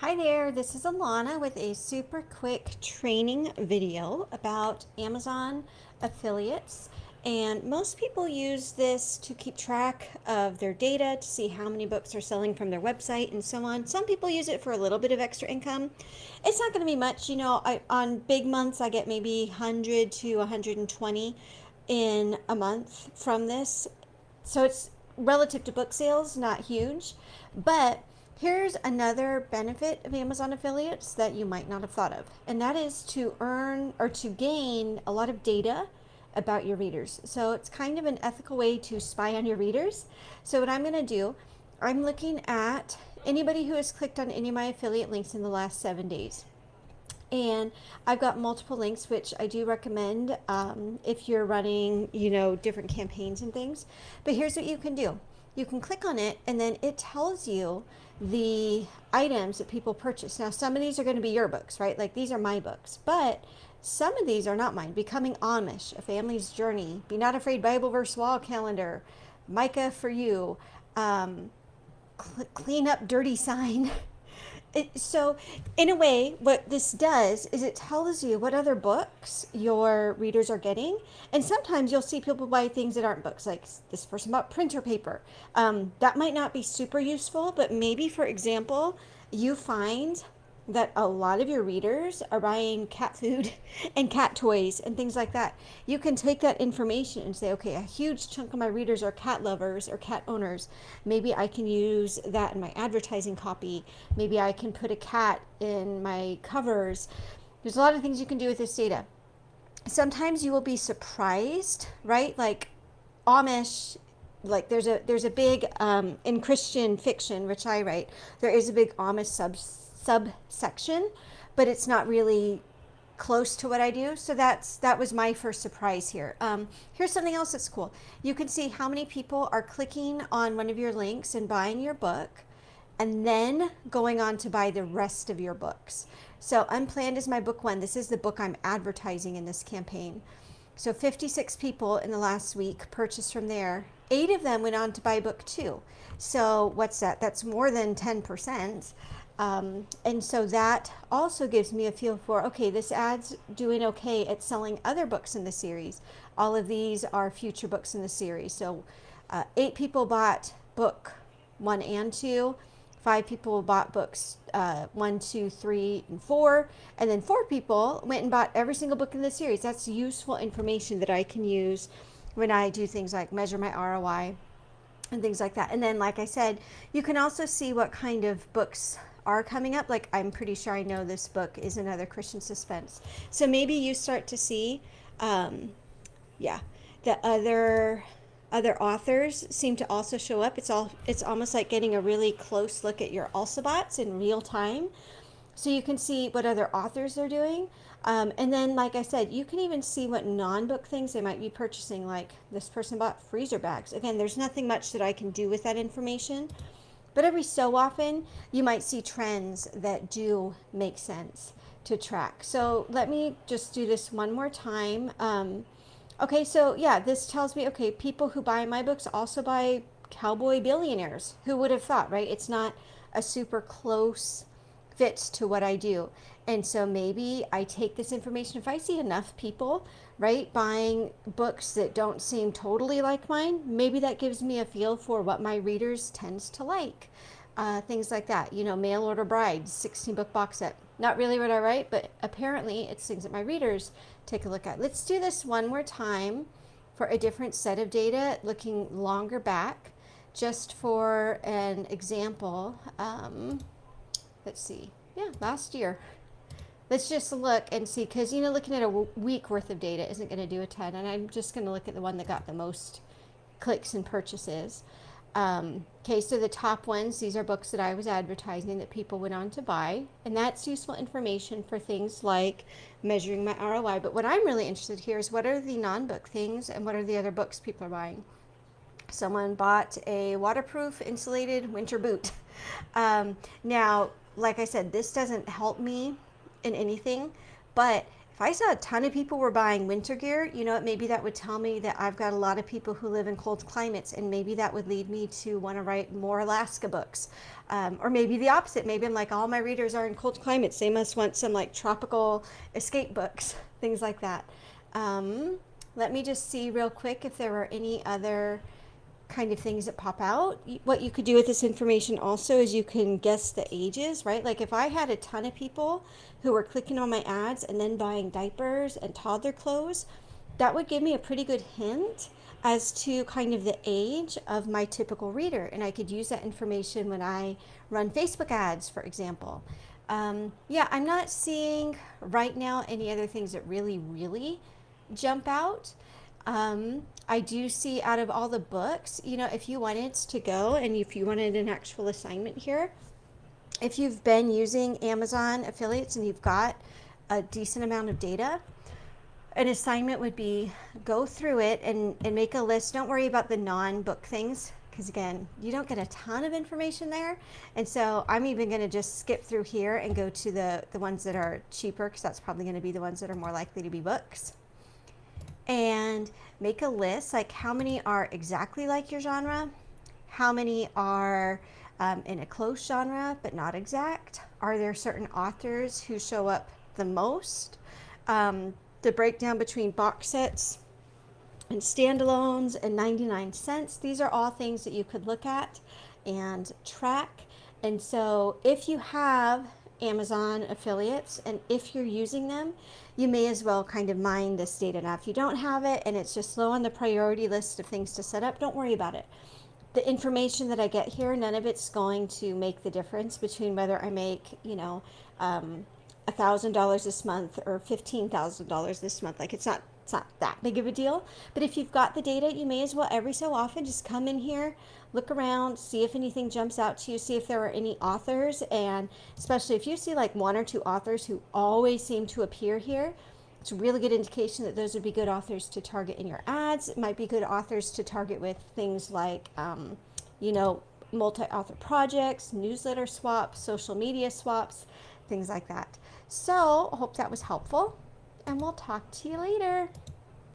Hi there, this is Alana with a super quick training video about Amazon affiliates. And most people use this to keep track of their data, to see how many books are selling from their website and so on. Some people use it for a little bit of extra income. It's not going to be much, on big months I get maybe 100 to 120 in a month from this. So it's relative to book sales, not huge, but here's another benefit of Amazon affiliates that you might not have thought of, and that is to earn or to gain a lot of data about your readers. So it's kind of an ethical way to spy on your readers. So what I'm going to do, I'm looking at anybody who has clicked on any of my affiliate links in the last 7 days. And I've got multiple links, which I do recommend if you're running, different campaigns and things. But here's what you can do. You can click on it and then it tells you the items that people purchase. Now, some of these are going to be your books, right? Like these are my books, but some of these are not mine. Becoming Amish, A Family's Journey, Be Not Afraid Bible Verse Wall Calendar, Micah for You, Clean Up Dirty Sign. So, in a way, what this does is it tells you what other books your readers are getting. And sometimes you'll see people buy things that aren't books, like this person bought printer paper. That might not be super useful, but maybe, for example, you find that a lot of your readers are buying cat food and cat toys and things like that. You can take that information and say, okay, a huge chunk of my readers are cat lovers or cat owners. Maybe I can use that in my advertising copy. Maybe I can put a cat in my covers. There's a lot of things you can do with this data. Sometimes you will be surprised, right? Like Amish, like there's a big in Christian fiction, which I write, there is a big Amish subsection, but it's not really close to what I do. So that was my first surprise here. Here's something else that's cool. You can see how many people are clicking on one of your links and buying your book, and then going on to buy the rest of your books. So Unplanned is my book one. This is the book I'm advertising in this campaign. So 56 people in the last week purchased from there. 8 of them went on to buy book two. So what's that? That's more than 10%. And so that also gives me a feel for, okay, this ad's doing okay at selling other books in the series. All of these are future books in the series. So 8 people bought book 1 and 2. 5 people bought books 1, 2, 3, and 4. And then 4 people went and bought every single book in the series. That's useful information that I can use when I do things like measure my ROI and things like that. And then, like I said, you can also see what kind of books are coming up. Like, I'm pretty sure I know this book is another Christian suspense. So maybe you start to see, yeah, the other authors seem to also show up. It's almost like getting a really close look at your also bots in real time. So you can see what other authors are doing. And then, like I said, you can even see what non-book things they might be purchasing. Like this person bought freezer bags. Again, there's nothing much that I can do with that information. But every so often, you might see trends that do make sense to track. So let me just do this one more time. Okay, so yeah, this tells me, okay, people who buy my books also buy Cowboy Billionaires. Who would have thought, right? It's not a super close fit to what I do. And so maybe I take this information. If I see enough people, right, buying books that don't seem totally like mine, maybe that gives me a feel for what my readers tends to like. Things like that, Mail Order Brides, 16-book box set. Not really what I write, but apparently it's things that my readers take a look at. Let's do this one more time for a different set of data, looking longer back, just for an example. Let's see. Yeah, last year. Let's just look and see, because looking at a week worth of data isn't going to do a ton, and I'm just going to look at the one that got the most clicks and purchases. Okay, so the top ones, these are books that I was advertising that people went on to buy, and that's useful information for things like measuring my ROI. But what I'm really interested here is what are the non-book things and what are the other books people are buying. Someone bought a waterproof insulated winter boot. Now, like I said, this doesn't help me in anything, but If I saw a ton of people were buying winter gear, maybe that would tell me that I've got a lot of people who live in cold climates, and maybe that would lead me to want to write more Alaska books. Or maybe the opposite. Maybe I'm like, all my readers are in cold climates. They must want some like tropical escape books, things like that. Um, Let me just see real quick if there are any other kind of things that pop out. What you could do with this information also is you can guess the ages, right? Like if I had a ton of people who were clicking on my ads and then buying diapers and toddler clothes, that would give me a pretty good hint as to kind of the age of my typical reader. And I could use that information when I run Facebook ads, for example. Yeah, I'm not seeing right now any other things that really jump out. I do see out of all the books, if you wanted to go and if you wanted an actual assignment here, if you've been using Amazon affiliates and you've got a decent amount of data, an assignment would be go through it and make a list. Don't worry about the non-book things because again, you don't get a ton of information there. And so I'm even going to just skip through here and go to the ones that are cheaper because that's probably going to be the ones that are more likely to be books. And make a list like how many are exactly like your genre, how many are in a close genre but not exact, are there certain authors who show up the most, the breakdown between box sets and standalones and 99 cents. These are all things that you could look at and track. And so if you have Amazon affiliates and if you're using them, you may as well kind of mine this data. Now, if you don't have it and it's just low on the priority list of things to set up, don't worry about it. The information that I get here, none of it's going to make the difference between whether I make, $1,000 this month or $15,000 this month. Like it's not that big of a deal. But if you've got the data, you may as well every so often just come in here, look around, see if anything jumps out to you, see if there are any authors, and especially if you see like one or two authors who always seem to appear here, it's a really good indication that those would be good authors to target in your ads. It might be good authors to target with things like, multi-author projects, newsletter swaps, social media swaps, things like that. So I hope that was helpful, and we'll talk to you later.